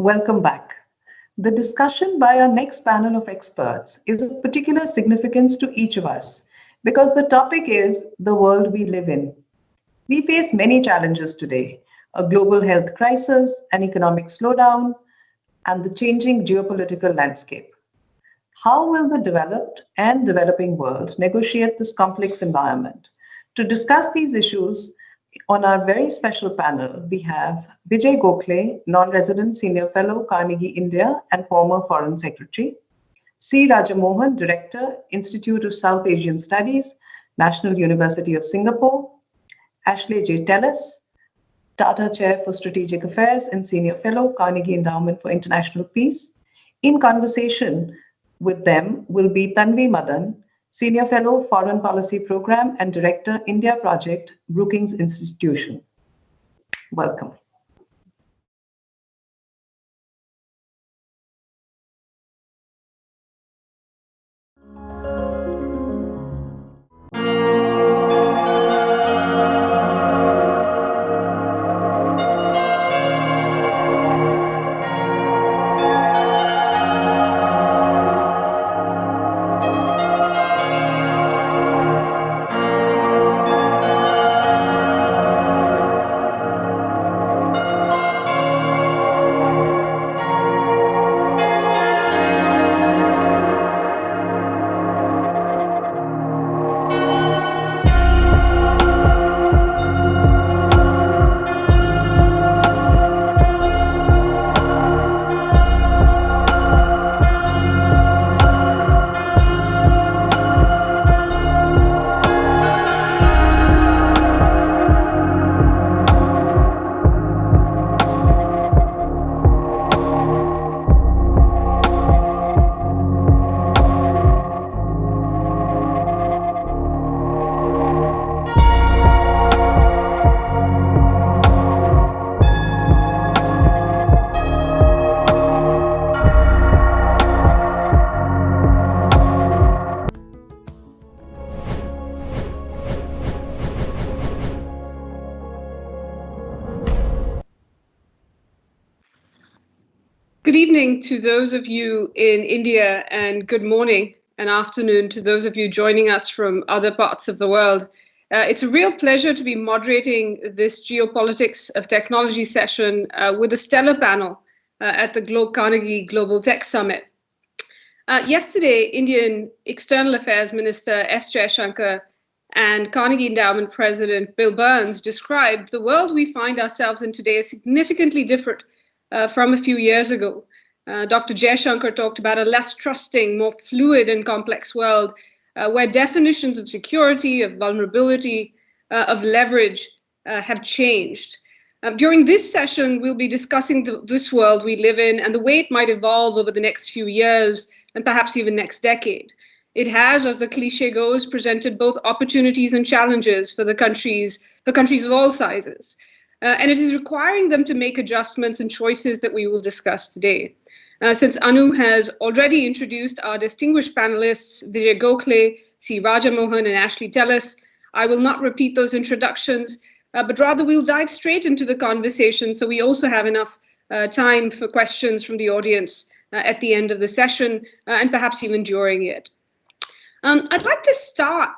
Welcome back. The discussion by our next panel of experts is of particular significance to each of us because the topic is the world we live in. We face many challenges today: a global health crisis, an economic slowdown, and the changing geopolitical landscape. How will the developed and developing world negotiate this complex environment? To discuss these issues, on our very special panel, we have Vijay Gokhale, non-resident senior fellow, Carnegie India and former foreign secretary; C. Mohan, director, Institute of South Asian Studies, National University of Singapore; Ashley J. Tellis, Tata Chair for Strategic Affairs and senior fellow, Carnegie Endowment for International Peace. In conversation with them will be Tanvi Madan, Senior Fellow, Foreign Policy Program and Director, India Project, Brookings Institution. Welcome. Good evening to those of you in India, and good morning and afternoon to those of you joining us from other parts of the world. It's a real pleasure to be moderating this Geopolitics of Technology session with a stellar panel at the Carnegie Global Tech Summit. Yesterday, Indian External Affairs Minister S. Jaishankar and Carnegie Endowment President Bill Burns described the world we find ourselves in today as significantly different from a few years ago. Dr. Jaishankar talked about a less trusting, more fluid and complex world where definitions of security, of vulnerability, of leverage have changed. During this session, we'll be discussing this world we live in and the way it might evolve over the next few years and perhaps even next decade. It has, as the cliche goes, presented both opportunities and challenges for countries of all sizes. And it is requiring them to make adjustments and choices that we will discuss today. Since Anu has already introduced our distinguished panelists, Vijay Gokhale, C. Mohan, and Ashley Tellis, I will not repeat those introductions, but rather we'll dive straight into the conversation so we also have enough time for questions from the audience at the end of the session and perhaps even during it. I'd like to start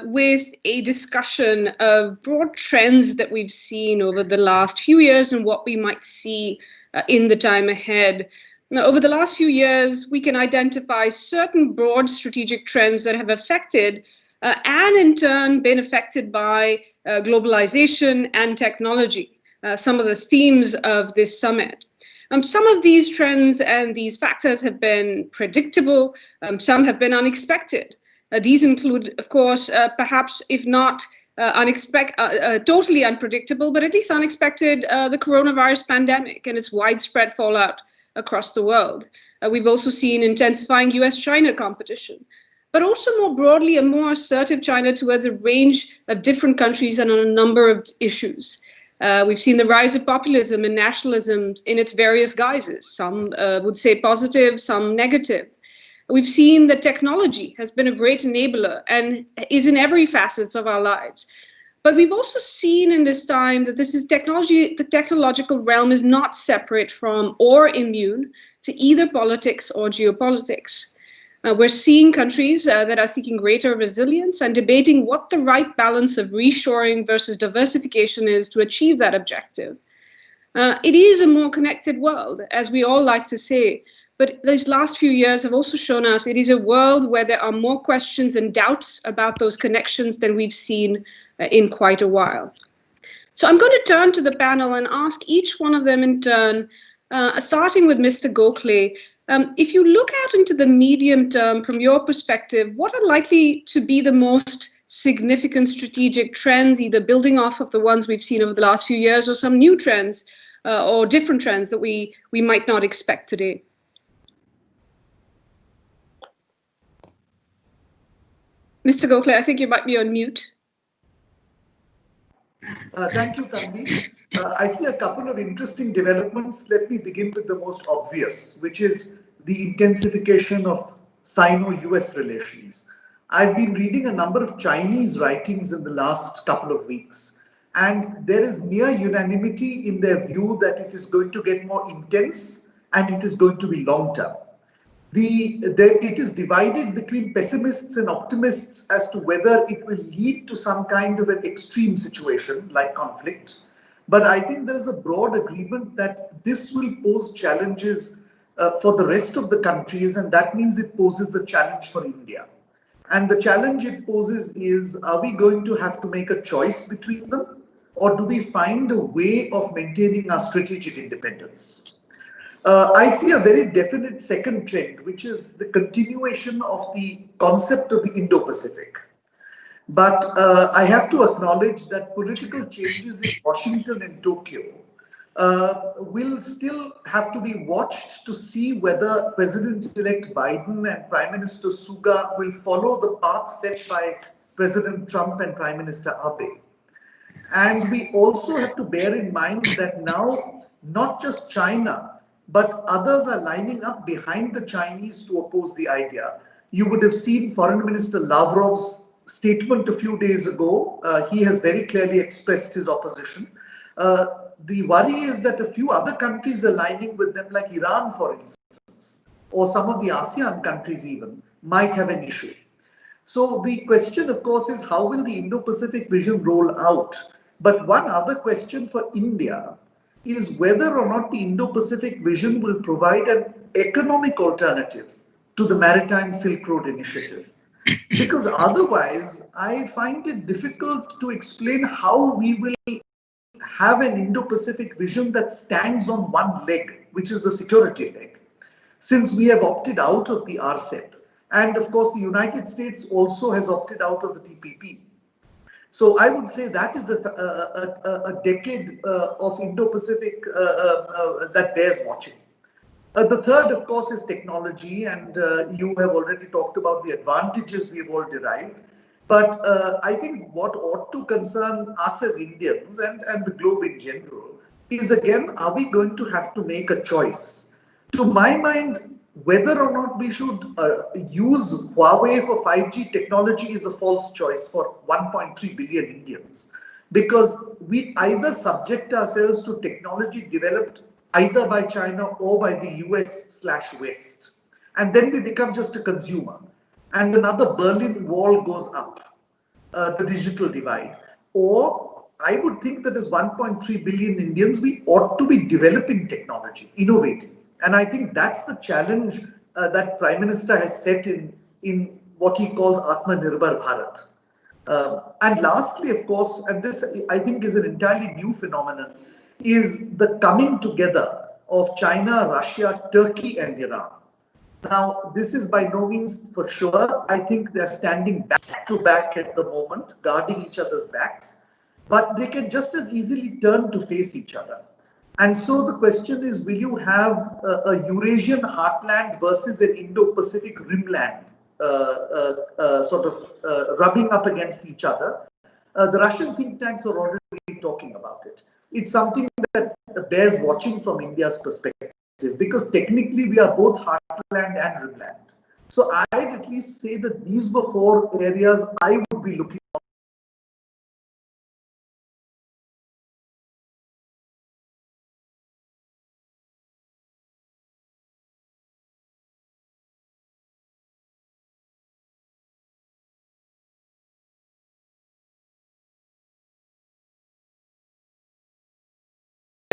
with a discussion of broad trends that we've seen over the last few years and what we might see in the time ahead. Now, over the last few years, we can identify certain broad strategic trends that have affected and in turn been affected by globalization and technology, some of the themes of this summit. Some of these trends and these factors have been predictable, some have been unexpected. These include, of course, perhaps if not totally unpredictable, but at least unexpected, the coronavirus pandemic and its widespread fallout across the world. We've also seen intensifying US-China competition, but also more broadly, a more assertive China towards a range of different countries and on a number of issues. We've seen the rise of populism and nationalism in its various guises. Some would say positive, some negative. We've seen that technology has been a great enabler and is in every facet of our lives. But we've also seen in this time that this is technology, the technological realm is not separate from or immune to either politics or geopolitics. We're seeing countries that are seeking greater resilience and debating what the right balance of reshoring versus diversification is to achieve that objective. It is a more connected world, as we all like to say, but these last few years have also shown us it is a world where there are more questions and doubts about those connections than we've seen in quite a while. So I'm going to turn to the panel and ask each one of them in turn, starting with Mr. Gokhale. If you look out into the medium term from your perspective, what are likely to be the most significant strategic trends, either building off of the ones we've seen over the last few years or some new trends or different trends that we might not expect today? Mr. Gokhale, I think you might be on mute. Thank you, Tanvi. I see a couple of interesting developments. Let me begin with the most obvious, which is the intensification of Sino-US relations. I've been reading a number of Chinese writings in the last couple of weeks, and there is near unanimity in their view that it is going to get more intense and it is going to be long-term. It is divided between pessimists and optimists as to whether it will lead to some kind of an extreme situation like conflict. But I think there is a broad agreement that this will pose challenges for the rest of the countries, and that means it poses a challenge for India. And the challenge it poses is, are we going to have to make a choice between them, or do we find a way of maintaining our strategic independence? I see a very definite second trend, which is the continuation of the concept of the Indo-Pacific. But I have to acknowledge that political changes in Washington and Tokyo will still have to be watched to see whether President-elect Biden and Prime Minister Suga will follow the path set by President Trump and Prime Minister Abe. And we also have to bear in mind that now not just China, but others are lining up behind the Chinese to oppose the idea. You would have seen Foreign Minister Lavrov's statement a few days ago. He has very clearly expressed his opposition. The worry is that a few other countries are lining with them, like Iran, for instance, or some of the ASEAN countries even, might have an issue. So the question, of course, is how will the Indo-Pacific vision roll out? But one other question for India is whether or not the Indo-Pacific vision will provide an economic alternative to the Maritime Silk Road Initiative. Because otherwise, I find it difficult to explain how we will have an Indo-Pacific vision that stands on one leg, which is the security leg, since we have opted out of the RCEP. And of course, the United States also has opted out of the TPP. So I would say that is a decade of Indo-Pacific that bears watching. The third, of course, is technology, and you have already talked about the advantages we've all derived. But I think what ought to concern us as Indians and the globe in general is, again, are we going to have to make a choice? To my mind, whether or not we should use Huawei for 5G technology is a false choice for 1.3 billion Indians, because we either subject ourselves to technology developed either by China or by the US/West, and then we become just a consumer, and another Berlin Wall goes up, the digital divide. Or I would think that as 1.3 billion Indians, we ought to be developing technology, innovating. And I think that's the challenge that Prime Minister has set in what he calls Atmanirbhar Bharat. And lastly, of course, and this I think is an entirely new phenomenon, is the coming together of China, Russia, Turkey and Iran. Now, this is by no means for sure. I think they're standing back to back at the moment, guarding each other's backs, but they can just as easily turn to face each other. And so the question is, will you have a Eurasian heartland versus an Indo-Pacific rimland rubbing up against each other? The Russian think tanks are already talking about it. It's something that bears watching from India's perspective, because technically we are both heartland and rimland. So I'd at least say that these were four areas I would be looking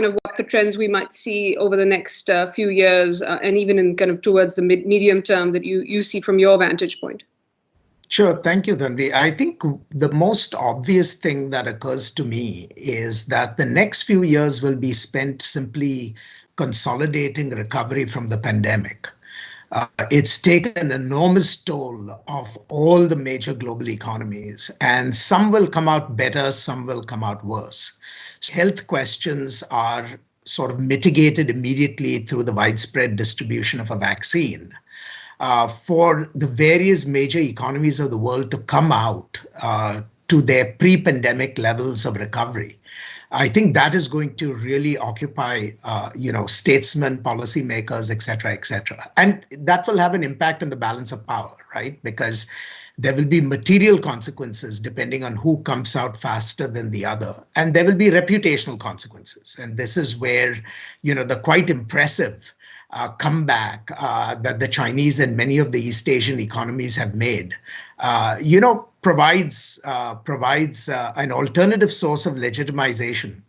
kind of what the trends we might see over the next few years and even in kind of towards the medium term that you see from your vantage point? Sure. Thank you, Tanvi. I think the most obvious thing that occurs to me is that the next few years will be spent simply consolidating recovery from the pandemic. It's taken an enormous toll of all the major global economies, and some will come out better, some will come out worse. Health questions are sort of mitigated immediately through the widespread distribution of a vaccine. For the various major economies of the world to come out to their pre-pandemic levels of recovery, I think that is going to really occupy, statesmen, policymakers, et cetera, and that will have an impact on the balance of power, right? Because there will be material consequences depending on who comes out faster than the other, and there will be reputational consequences, and this is where, the quite impressive comeback that the Chinese and many of the East Asian economies have made, provides an alternative source of legitimization,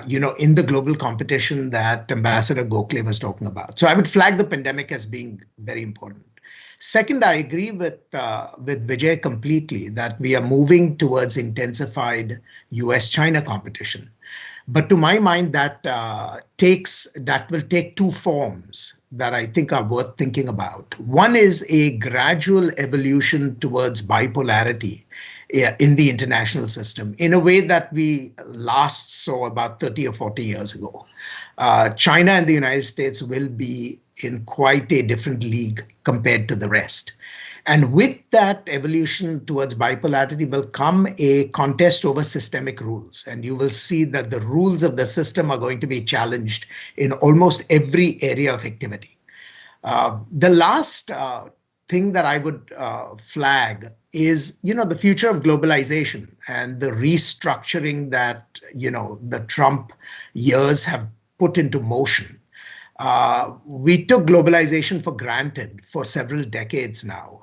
in the global competition that Ambassador Gokhale was talking about. So I would flag the pandemic as being very important. Second, I agree with Vijay completely that we are moving towards intensified US-China competition. But to my mind, that will take two forms that I think are worth thinking about. One is a gradual evolution towards bipolarity in the international system in a way that we last saw about 30 or 40 years ago. China and the United States will be in quite a different league compared to the rest. And with that evolution towards bipolarity will come a contest over systemic rules. And you will see that the rules of the system are going to be challenged in almost every area of activity. The last thing that I would flag is, the future of globalization and the restructuring that, the Trump years have put into motion. We took globalization for granted for several decades now.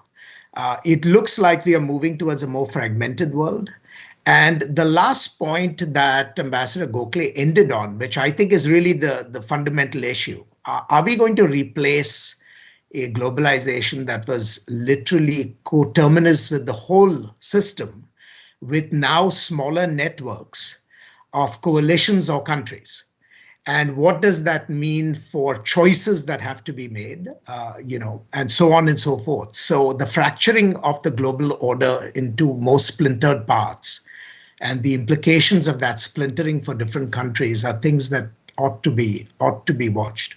It looks like we are moving towards a more fragmented world. And the last point that Ambassador Gokhale ended on, which I think is really the fundamental issue, are we going to replace a globalization that was literally coterminous with the whole system with now smaller networks of coalitions or countries? And what does that mean for choices that have to be made, and so on and so forth. So the fracturing of the global order into more splintered parts and the implications of that splintering for different countries are things that ought to be watched.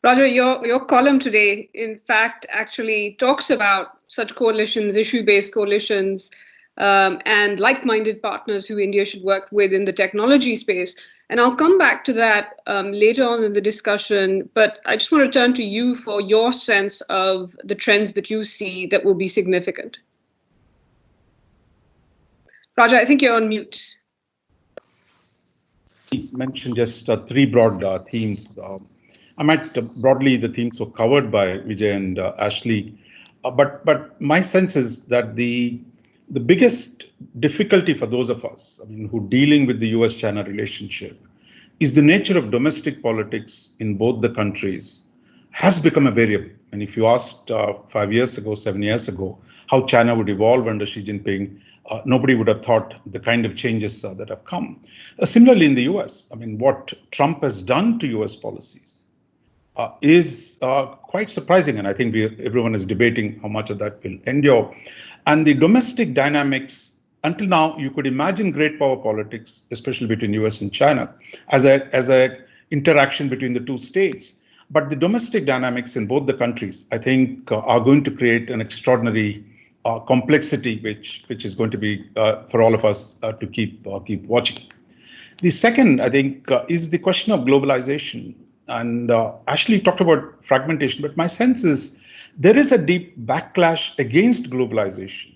Roger, your column today, in fact, actually talks about such coalitions, issue-based coalitions, and like-minded partners who India should work with in the technology space. And I'll come back to that later on in the discussion, but I just want to turn to you for your sense of the trends that you see that will be significant. Raja, I think you're on mute. You mentioned just three broad themes. I might broadly, the themes were covered by Vijay and Ashley, but my sense is that the biggest difficulty for those of us, who dealing with the US-China relationship, is the nature of domestic politics in both the countries has become a variable. And if you asked 5 years ago, 7 years ago, how China would evolve under Xi Jinping, nobody would have thought the kind of changes that have come. Similarly, in the US, what Trump has done to US policies is quite surprising. And I think everyone is debating how much of that will endure. And the domestic dynamics, until now, you could imagine great power politics, especially between US and China, as a interaction between the two states. But the domestic dynamics in both the countries, I think, are going to create an extraordinary complexity, which is going to be for all of us to keep watching. The second, I think, is the question of globalization. And Ashley talked about fragmentation, but my sense is there is a deep backlash against globalization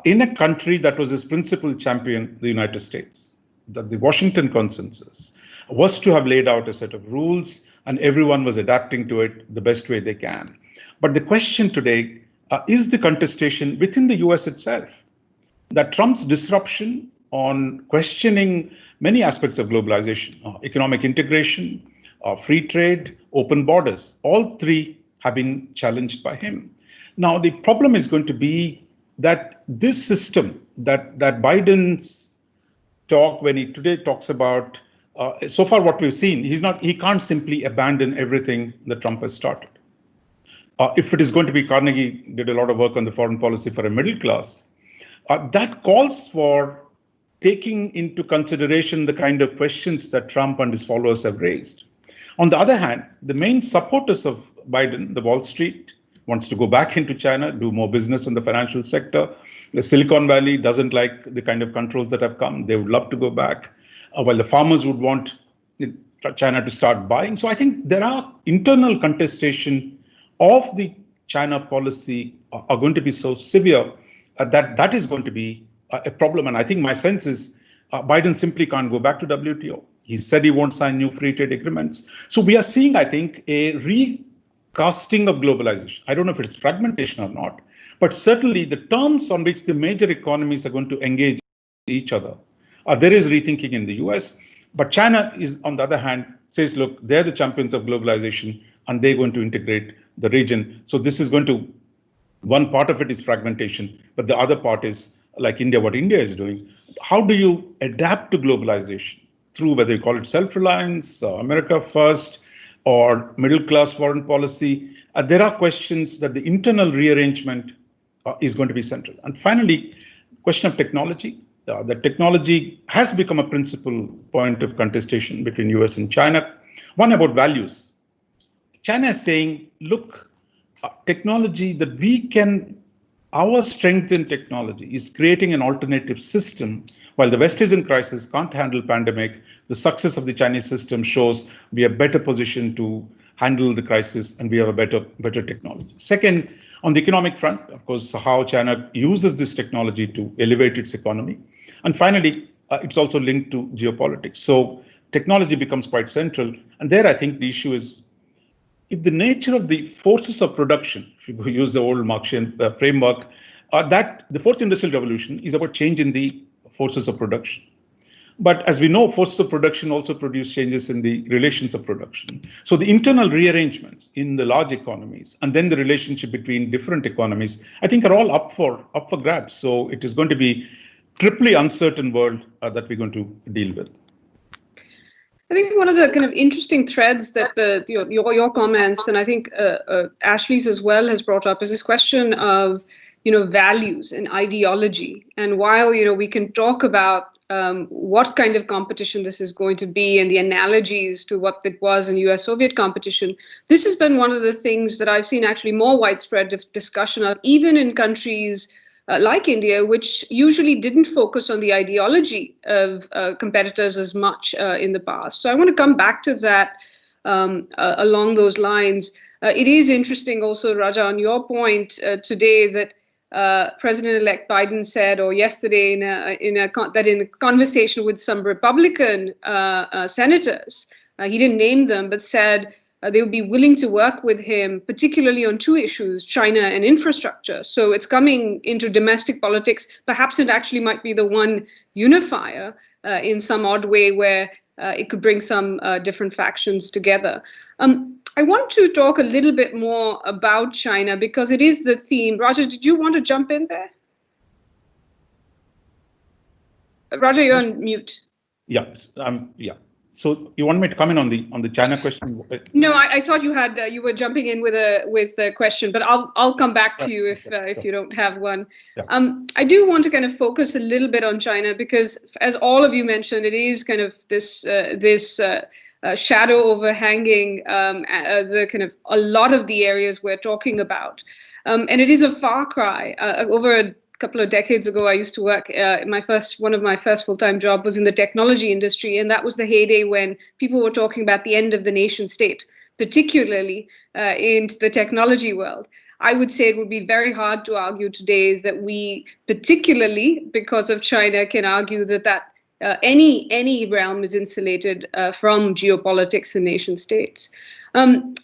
in a country that was its principal champion, the United States. That the Washington Consensus was to have laid out a set of rules, and everyone was adapting to it the best way they can. But the question today is the contestation within the US itself. That Trump's disruption on questioning many aspects of globalization, economic integration, free trade, open borders. All three have been challenged by him. Now, the problem is going to be that this system that Biden's talk, when he today talks about, so far what we've seen, he can't simply abandon everything that Trump has started. If it is going to be, Carnegie did a lot of work on the foreign policy for a middle class, that calls for taking into consideration the kind of questions that Trump and his followers have raised. On the other hand, the main supporters of Biden, the Wall Street, wants to go back into China, do more business in the financial sector. The Silicon Valley doesn't like the kind of controls that have come. They would love to go back, while the farmers would want China to start buying. So I think there are internal contestation of the China policy are going to be so severe that is going to be a problem. And I think my sense is Biden simply can't go back to WTO. He said he won't sign new free trade agreements. So we are seeing, I think, a recasting of globalization. I don't know if it's fragmentation or not, but certainly the terms on which the major economies are going to engage each other. There is rethinking in the US, but China is, on the other hand, says, look, they're the champions of globalization and they're going to integrate the region. So this is going to, one part of it is fragmentation, but the other part is like India, what India is doing. How do you adapt to globalization through whether you call it self-reliance, America first, or middle-class foreign policy? There are questions that the internal rearrangement is going to be central. And finally, question of technology. The technology has become a principal point of contestation between US and China. One about values. China is saying, look, technology that we can, our strength in technology is creating an alternative system. While the West is in crisis, can't handle pandemic, the success of the Chinese system shows we are better positioned to handle the crisis and we have a better technology. Second, on the economic front, of course, how China uses this technology to elevate its economy. And finally, it's also linked to geopolitics. So technology becomes quite central. And there, I think the issue is, if the nature of the forces of production, if you use the old Marxian framework, that the fourth industrial revolution is about change in the forces of production. But as we know, forces of production also produce changes in the relations of production. So the internal rearrangements in the large economies and then the relationship between different economies, I think are all up for grabs. So it is going to be triply uncertain world that we're going to deal with. I think one of the kind of interesting threads that your comments, and I think Ashley's as well, has brought up is this question of values and ideology. And while we can talk about what kind of competition this is going to be and the analogies to what it was in US-Soviet competition, this has been one of the things that I've seen actually more widespread discussion of, even in countries like India, which usually didn't focus on the ideology of competitors as much in the past. So I want to come back to that along those lines. It is interesting also, Raja, on your point today that President-elect Biden said, or yesterday in a conversation with some Republican senators, he didn't name them, but said they would be willing to work with him, particularly on two issues, China and infrastructure. So it's coming into domestic politics. Perhaps it actually might be the one unifier in some odd way where it could bring some different factions together. I want to talk a little bit more about China because it is the theme. Raja, did you want to jump in there? Raja, you're on mute. Yes, yeah. So you want me to come in on the China question? No, I thought you were jumping in with a question, but I'll come back to you if you don't have one. Yeah. I do want to kind of focus a little bit on China because, as all of you mentioned, it is kind of this shadow overhanging the kind of a lot of the areas we're talking about, and it is a far cry. Over a couple of decades ago, I used to work. One of my first full-time job was in the technology industry, and that was the heyday when people were talking about the end of the nation state, particularly in the technology world. I would say it would be very hard to argue today is that we, particularly because of China, can argue that any realm is insulated from geopolitics and nation states. And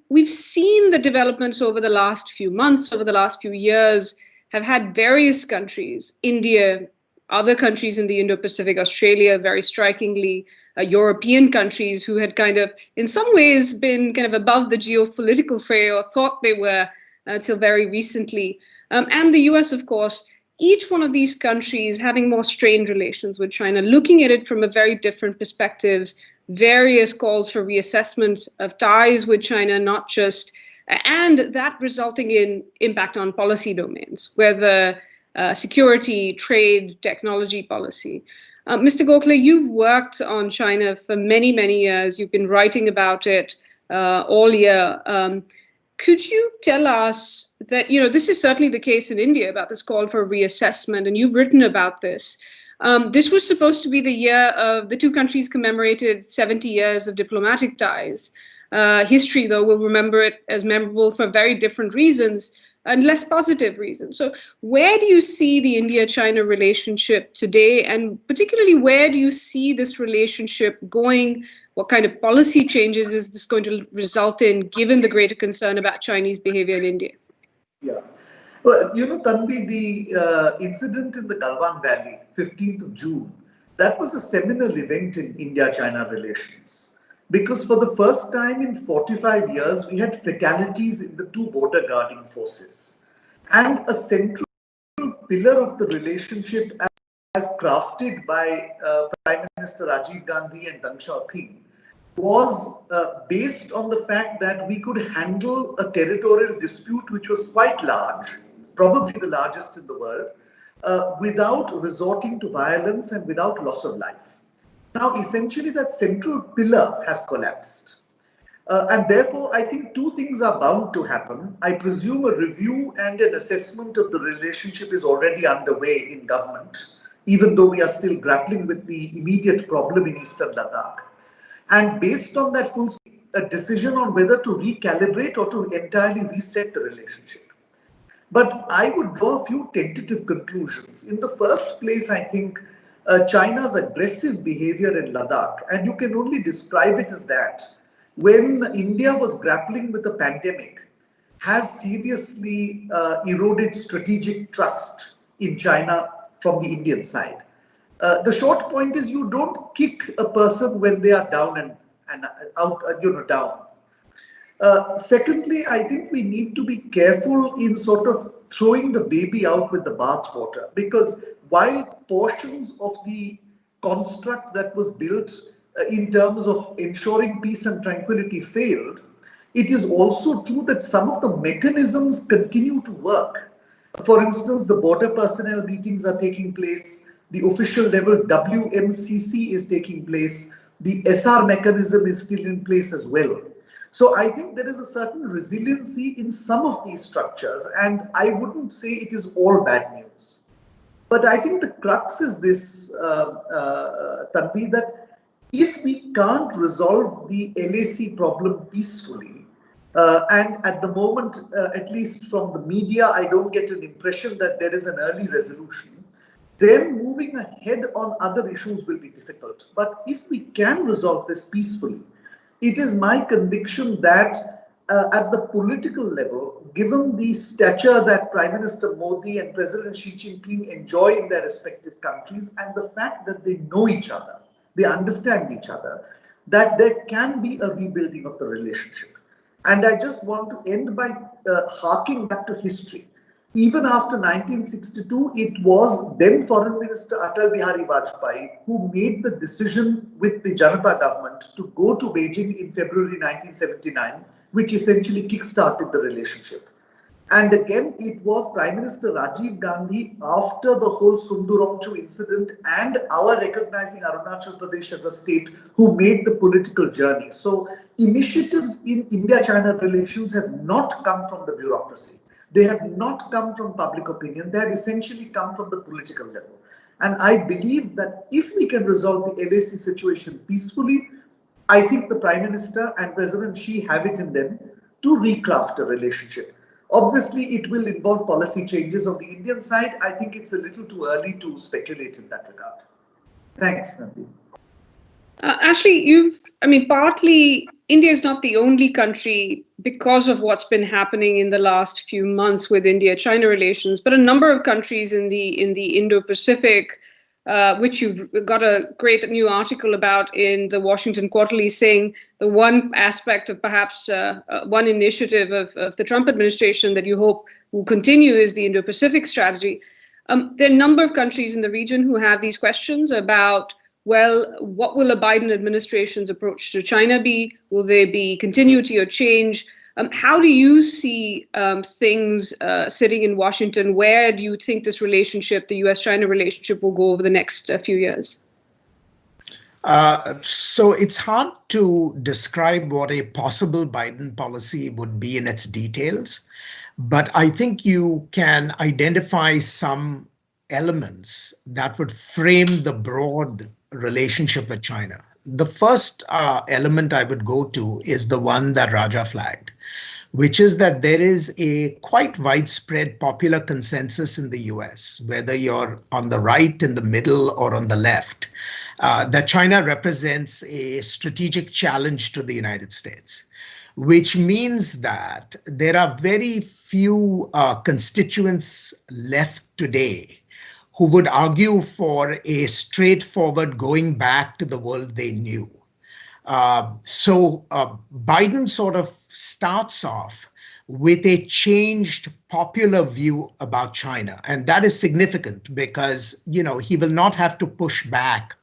we've seen the developments over the last few months, over the last few years, have had various countries, India, other countries in the Indo-Pacific, Australia, very strikingly, European countries who had kind of, in some ways, been kind of above the geopolitical fray, or thought they were until very recently. And the US, of course, each one of these countries having more strained relations with China, looking at it from a very different perspectives, various calls for reassessment of ties with China, not just, and that resulting in impact on policy domains, whether security, trade, technology policy. Mr. Gokhale, you've worked on China for many, many years. You've been writing about it all year. Could you tell us that, this is certainly the case in India about this call for reassessment, and you've written about this. This was supposed to be the year of the two countries commemorated 70 years of diplomatic ties. History, though, will remember it as memorable for very different reasons and less positive reasons. So where do you see the India-China relationship today? And particularly, where do you see this relationship going? What kind of policy changes is this going to result in, given the greater concern about Chinese behavior in India? Yeah. Well, Tanvi, the incident in the Galwan Valley, 15th of June, that was a seminal event in India-China relations. Because for the first time in 45 years, we had fatalities in the two border guarding forces. And a central pillar of the relationship, as crafted by Prime Minister Rajiv Gandhi and Deng Xiaoping, was based on the fact that we could handle a territorial dispute which was quite large, probably the largest in the world, without resorting to violence and without loss of life. Now, essentially, that central pillar has collapsed. And therefore, I think two things are bound to happen. I presume a review and an assessment of the relationship is already underway in government, even though we are still grappling with the immediate problem in Eastern Ladakh. And based on that, a decision on whether to recalibrate or to entirely reset the relationship. But I would draw a few tentative conclusions. In the first place, I think China's aggressive behavior in Ladakh, and you can only describe it as that, when India was grappling with the pandemic, has seriously eroded strategic trust in China from the Indian side. The short point is you don't kick a person when they are down and out, down. Secondly, I think we need to be careful in sort of throwing the baby out with the bathwater, because while portions of the construct that was built in terms of ensuring peace and tranquility failed, it is also true that some of the mechanisms continue to work. For instance, the border personnel meetings are taking place, the official level WMCC is taking place, the SR mechanism is still in place as well. So I think there is a certain resiliency in some of these structures, and I wouldn't say it is all bad news. But I think the crux is this, Tanvi, that if we can't resolve the LAC problem peacefully, and at the moment, at least from the media, I don't get an impression that there is an early resolution, then moving ahead on other issues will be difficult. But if we can resolve this peacefully, it is my conviction that at the political level, given the stature that Prime Minister Modi and President Xi Jinping enjoy in their respective countries, and the fact that they know each other, they understand each other, that there can be a rebuilding of the relationship. And I just want to end by harking back to history. Even after 1962, it was then Foreign Minister Atal Bihari Vajpayee who made the decision with the Janata government to go to Beijing in February 1979, which essentially kick-started the relationship. And again, it was Prime Minister Rajiv Gandhi, after the whole Sundurongchu incident and our recognizing Arunachal Pradesh as a state, who made the political journey. So initiatives in India-China relations have not come from the bureaucracy. They have not come from public opinion. They have essentially come from the political level. And I believe that if we can resolve the LAC situation peacefully, I think the Prime Minister and President Xi have it in them to recraft a relationship. Obviously, it will involve policy changes on the Indian side. I think it's a little too early to speculate in that regard. Thanks, Tanvi. Ashley, partly India is not the only country because of what's been happening in the last few months with India-China relations, but a number of countries in the Indo-Pacific which you've got a great new article about in the Washington Quarterly, saying the one aspect of perhaps one initiative of the Trump administration that you hope will continue is the Indo-Pacific strategy. There are a number of countries in the region who have these questions about, well, what will a Biden administration's approach to China be? Will there be continuity or change? How do you see things sitting in Washington? Where do you think this relationship, the US-China relationship, will go over the next few years? So it's hard to describe what a possible Biden policy would be in its details, but I think you can identify some elements that would frame the broad relationship with China. The first element I would go to is the one that Raja flagged, which is that there is a quite widespread popular consensus in the US, whether you're on the right, in the middle, or on the left, that China represents a strategic challenge to the United States, which means that there are very few constituents left today who would argue for a straightforward going back to the world they knew. So Biden sort of starts off with a changed popular view about China. And that is significant because, you know, he will not have to push back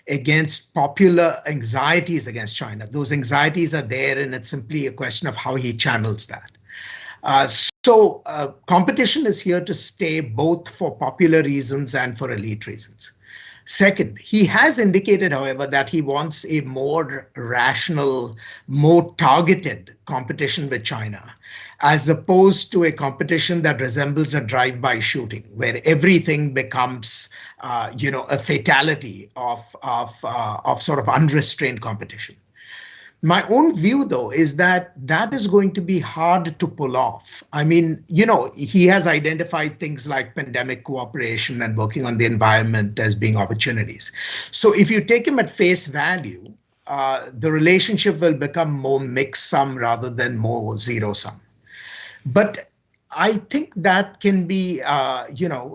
against popular anxieties against China. Those anxieties are there, and it's simply a question of how he channels that. So competition is here to stay, both for popular reasons and for elite reasons. Second, he has indicated, however, that he wants a more rational, more targeted competition with China, as opposed to a competition that resembles a drive-by shooting, where everything becomes, a fatality of sort of unrestrained competition. My own view, though, is that that is going to be hard to pull off. I mean, he has identified things like pandemic cooperation and working on the environment as being opportunities. So if you take him at face value, the relationship will become more mix-sum rather than more zero-sum. But I think that can be,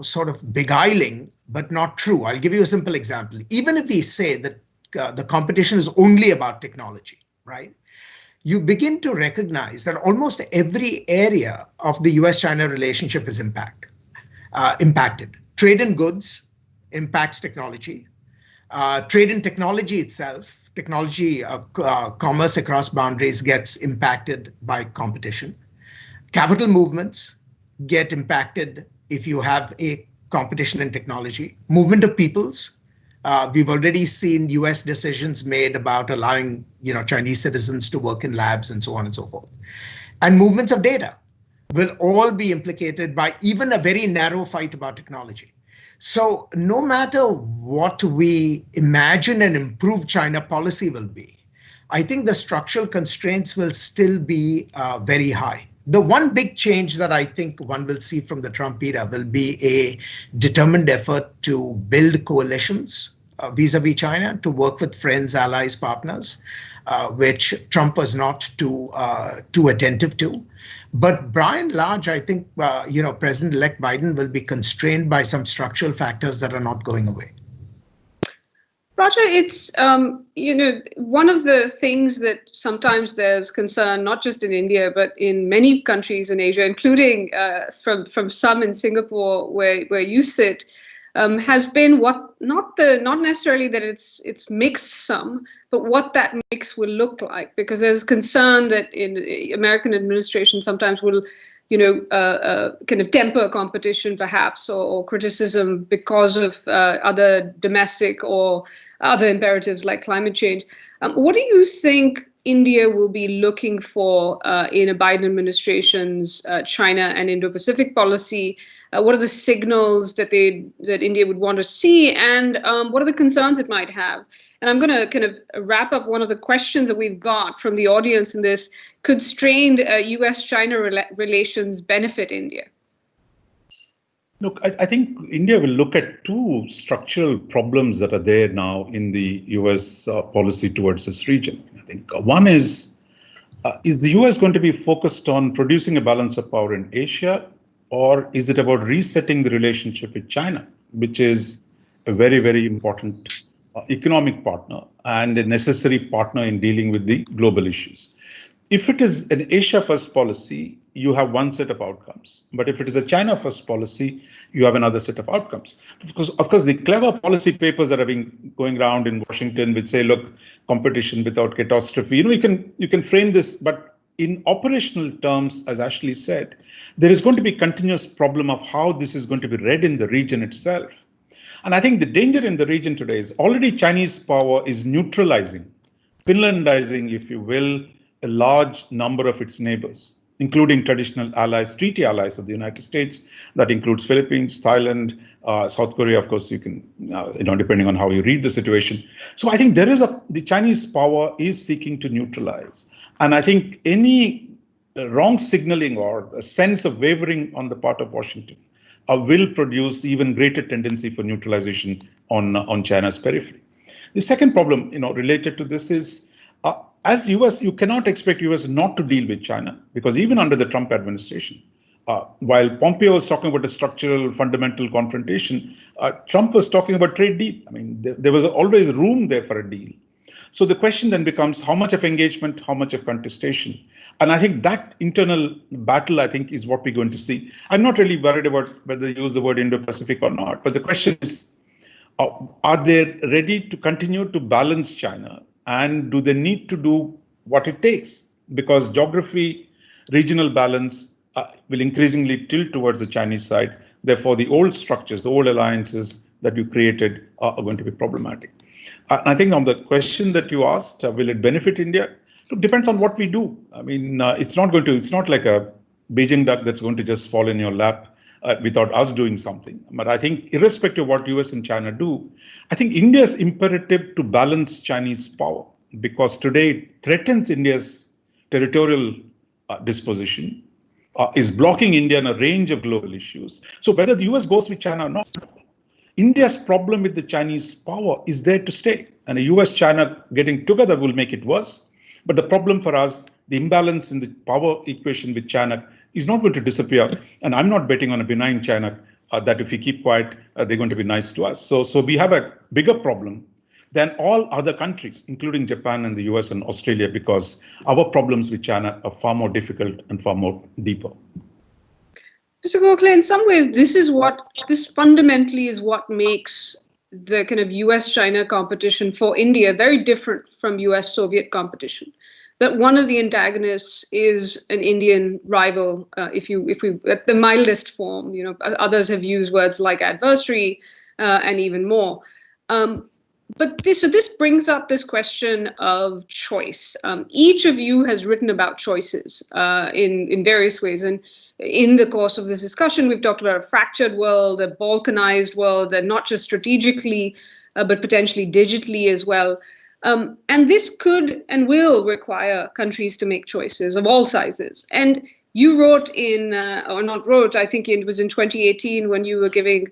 sort of beguiling, but not true. I'll give you a simple example. Even if we say that the competition is only about technology, right? You begin to recognize that almost every area of the US-China relationship is impacted. Trade in goods impacts technology. Trade in technology itself, commerce across boundaries gets impacted by competition. Capital movements get impacted if you have a competition in technology. Movement of peoples. We've already seen US decisions made about allowing, Chinese citizens to work in labs and so on and so forth. And movements of data will all be implicated by even a very narrow fight about technology. So no matter what we imagine an improved China policy will be, I think the structural constraints will still be very high. The one big change that I think one will see from the Trump era will be a determined effort to build coalitions vis-a-vis China, to work with friends, allies, partners, which Trump was not too attentive to. But by and large, I think, President-elect Biden will be constrained by some structural factors that are not going away. Raja, it's, one of the things that sometimes there's concern, not just in India, but in many countries in Asia, including from some in Singapore where you sit, has been not necessarily that it's mixed sum, but what that mix will look like, because there's concern that in the American administration sometimes will kind of temper competition perhaps, or criticism because of other domestic or other imperatives like climate change. What do you think India will be looking for in a Biden administration's China and Indo-Pacific policy? What are the signals that India would want to see, and what are the concerns it might have? And I'm going to kind of wrap up one of the questions that we've got from the audience in this. Could strained US-China relations benefit India? Look, I think India will look at two structural problems that are there now in the US policy towards this region. I think one is the US going to be focused on producing a balance of power in Asia, or is it about resetting the relationship with China, which is a very, very important economic partner and a necessary partner in dealing with the global issues. If it is an Asia first policy, you have one set of outcomes. But if it is a China first policy, you have another set of outcomes. Of course, the clever policy papers that have been going around in Washington, which say, look, competition without catastrophe, you can frame this, but in operational terms, as Ashley said, there is going to be continuous problem of how this is going to be read in the region itself. And I think the danger in the region today is already Chinese power is neutralizing, Finlandizing, if you will, a large number of its neighbors, including traditional allies, treaty allies of the United States. That includes Philippines, Thailand, South Korea, of course, you can, depending on how you read the situation. So I think the Chinese power is seeking to neutralize. And I think any wrong signaling or a sense of wavering on the part of Washington will produce even greater tendency for neutralization on China's periphery. The second problem, related to this is, as US, you cannot expect US not to deal with China, because even under the Trump administration, while Pompeo was talking about a structural, fundamental confrontation, Trump was talking about trade deal. I mean, there was always room there for a deal. So the question then becomes how much of engagement, how much of contestation. And I think that internal battle, I think, is what we're going to see. I'm not really worried about whether you use the word Indo-Pacific or not, but the question is, are they ready to continue to balance China? And do they need to do what it takes? Because geography, regional balance will increasingly tilt towards the Chinese side. Therefore, the old structures, the old alliances that you created are going to be problematic. I think on the question that you asked, will it benefit India? It depends on what we do. I mean, it's not like a Beijing duck that's going to just fall in your lap without us doing something. But I think irrespective of what US and China do, I think India's imperative to balance Chinese power, because today it threatens India's territorial disposition, is blocking India in a range of global issues. So whether the US goes with China or not, India's problem with the Chinese power is there to stay. And a US-China getting together will make it worse. But the problem for us, the imbalance in the power equation with China is not going to disappear. And I'm not betting on a benign China that if we keep quiet, they're going to be nice to us. So we have a bigger problem than all other countries, including Japan and the US and Australia, because our problems with China are far more difficult and far more deeper. Mr. Gokhale, in some ways, this fundamentally is what makes the kind of US-China competition for India very different from US-Soviet competition. That one of the antagonists is an Indian rival, if we at the mildest form, others have used words like adversary and even more. But this brings up this question of choice. Each of you has written about choices in various ways. And in the course of this discussion, we've talked about a fractured world, a balkanized world, and not just strategically, but potentially digitally as well. And this could and will require countries to make choices of all sizes. And you wrote I think it was in 2018 when you were giving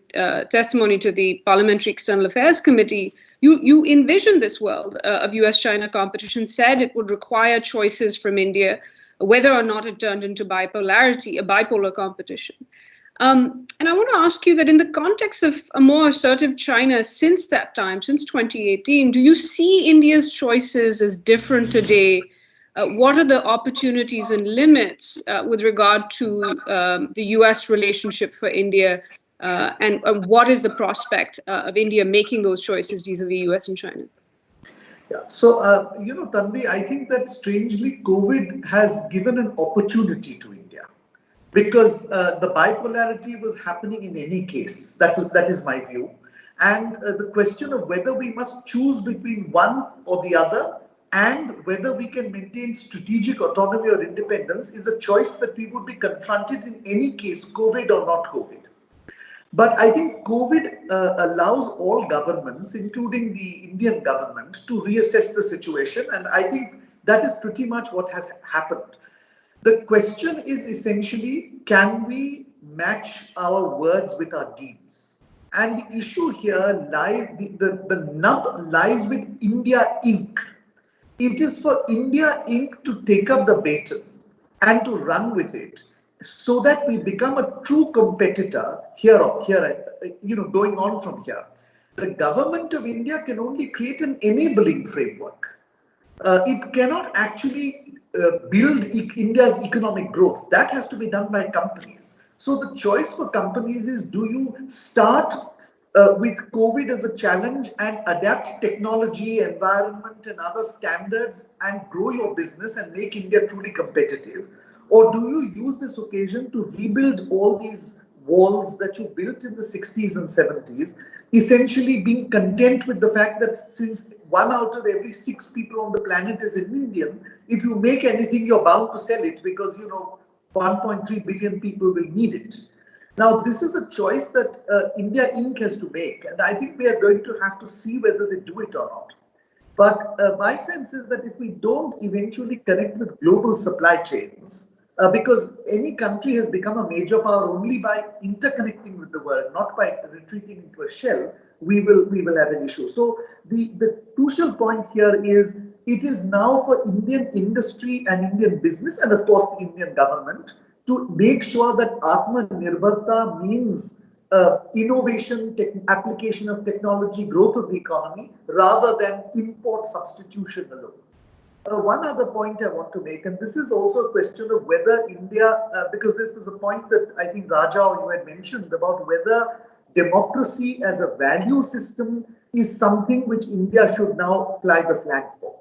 testimony to the Parliamentary External Affairs Committee, you envisioned this world of US-China competition, said it would require choices from India, whether or not it turned into bipolarity, a bipolar competition. And I want to ask you that in the context of a more assertive China since that time, since 2018, do you see India's choices as different today? What are the opportunities and limits with regard to the US relationship for India? And what is the prospect of India making those choices vis-a-vis US and China? Yeah. So, Tanvi, I think that strangely COVID has given an opportunity to India, because the bipolarity was happening in any case. That is my view. And the question of whether we must choose between one or the other and whether we can maintain strategic autonomy or independence is a choice that we would be confronted in any case, COVID or not COVID. But I think COVID allows all governments, including the Indian government, to reassess the situation. And I think that is pretty much what has happened. The question is essentially, can we match our words with our deeds? And the issue here lies, the nub lies with India Inc. It is for India Inc. to take up the baton and to run with it, so that we become a true competitor going on from here. the government of India can only create an enabling framework. It cannot actually build India's economic growth. That has to be done by companies. So the choice for companies is, do you start with COVID as a challenge and adapt technology, environment and other standards and grow your business and make India truly competitive? Or do you use this occasion to rebuild all these walls that you built in the 60s and 70s, essentially being content with the fact that since 1 out of every 6 people on the planet is Indian, if you make anything, you're bound to sell it because, 1.3 billion people will need it. Now, this is a choice that India Inc. has to make, and I think we are going to have to see whether they do it or not. But my sense is that if we don't eventually connect with global supply chains, because any country has become a major power only by interconnecting with the world, not by retreating into a shell, we will have an issue. So the crucial point here is, it is now for Indian industry and Indian business, and of course the Indian government, to make sure that Atmanirbharta means innovation, application of technology, growth of the economy, rather than import substitution alone. One other point I want to make, and this is also a question of whether India, because this was a point that I think Raja or you had mentioned about whether democracy as a value system is something which India should now fly the flag for.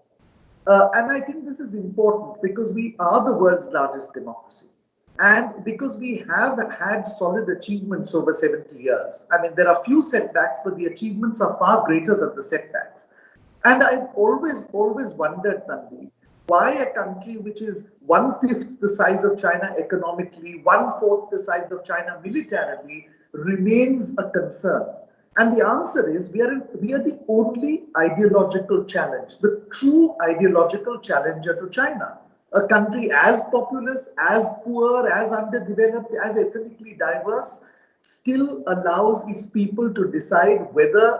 And I think this is important because we are the world's largest democracy. And because we have had solid achievements over 70 years. I mean, there are few setbacks, but the achievements are far greater than the setbacks. And I've always wondered, Tanvi, why a country which is 1/5 the size of China economically, 1/4 the size of China militarily, remains a concern. And the answer is, we are the only ideological challenge, the true ideological challenger to China. A country as populous, as poor, as underdeveloped, as ethnically diverse, still allows its people to decide whether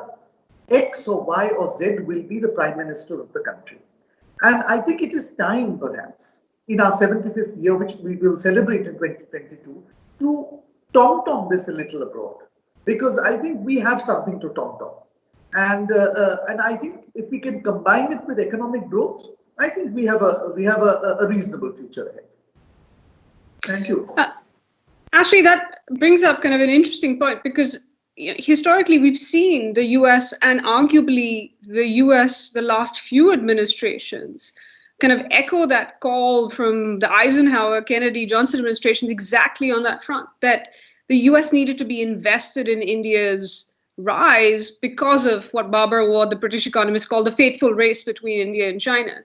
X or Y or Z will be the Prime Minister of the country. And I think it is time, perhaps, in our 75th year, which we will celebrate in 2022, to tom-tom this a little abroad. Because I think we have something to tom-tom. And I think if we can combine it with economic growth, I think we have a reasonable future ahead. Thank you. Actually, that brings up kind of an interesting point, because historically we've seen the US, and arguably the US, the last few administrations, kind of echo that call from the Eisenhower, Kennedy, Johnson administrations exactly on that front, that the US needed to be invested in India's rise because of what Barbara Ward, the British economist, called the fateful race between India and China.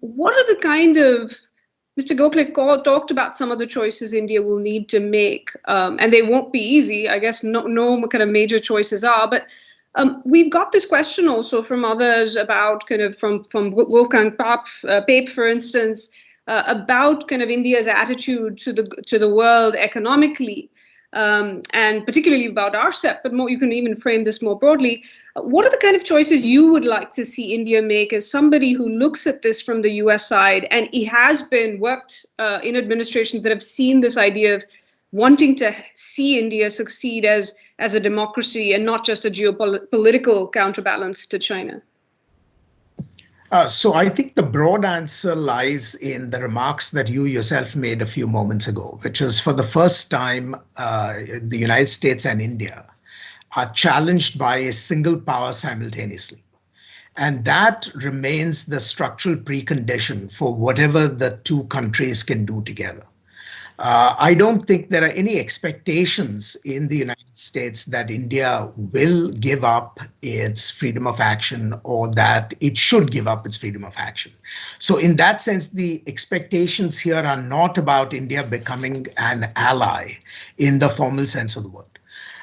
What are the kind of, Mr. Gokhale talked about some of the choices India will need to make, and they won't be easy. I guess no kind of major choices are, but we've got this question also from others about kind of from Wolfgang Pape, for instance, about kind of India's attitude to the world economically. And particularly about RCEP, but you can even frame this more broadly. What are the kind of choices you would like to see India make as somebody who looks at this from the US side, and he has been worked in administrations that have seen this idea of wanting to see India succeed as a democracy and not just a geopolitical counterbalance to China? So I think the broad answer lies in the remarks that you yourself made a few moments ago, which is, for the first time, the United States and India are challenged by a single power simultaneously. And that remains the structural precondition for whatever the two countries can do together. I don't think there are any expectations in the United States that India will give up its freedom of action, or that it should give up its freedom of action. So in that sense, the expectations here are not about India becoming an ally in the formal sense of the word.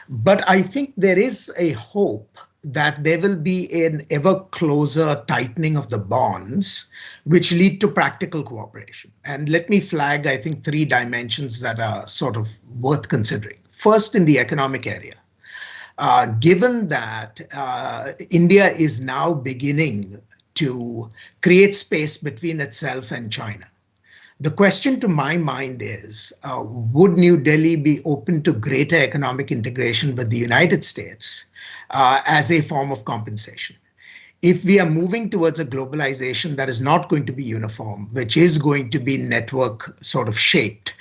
But I think there is a hope that there will be an ever closer tightening of the bonds, which lead to practical cooperation. And let me flag, I think, 3 dimensions that are sort of worth considering. First, in the economic area, given that India is now beginning to create space between itself and China, the question to my mind is, would New Delhi be open to greater economic integration with the United States as a form of compensation. If we are moving towards a globalization that is not going to be uniform, which is going to be network sort of shaped,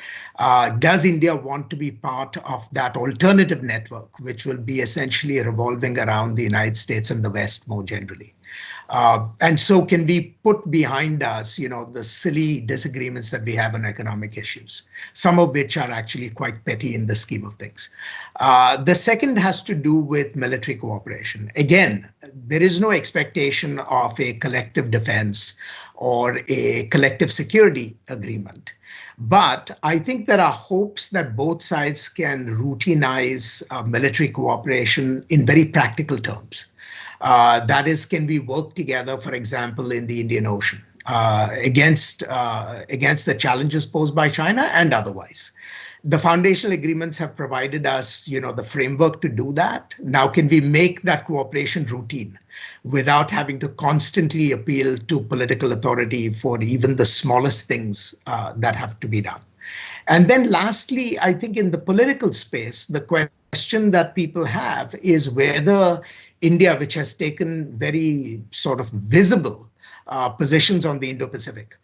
does India want to be part of that alternative network, which will be essentially revolving around the United States and the West more generally? And so can we put behind us, the silly disagreements that we have on economic issues, some of which are actually quite petty in the scheme of things. The second has to do with military cooperation. Again, there is no expectation of a collective defense or a collective security agreement. But I think there are hopes that both sides can routinize military cooperation in very practical terms. That is, can we work together, for example, in the Indian Ocean against the challenges posed by China and otherwise? The foundational agreements have provided us, the framework to do that. Now, can we make that cooperation routine without having to constantly appeal to political authority for even the smallest things that have to be done? And then lastly, I think in the political space, the question that people have is whether India, which has taken very sort of visible positions on the Indo-Pacific,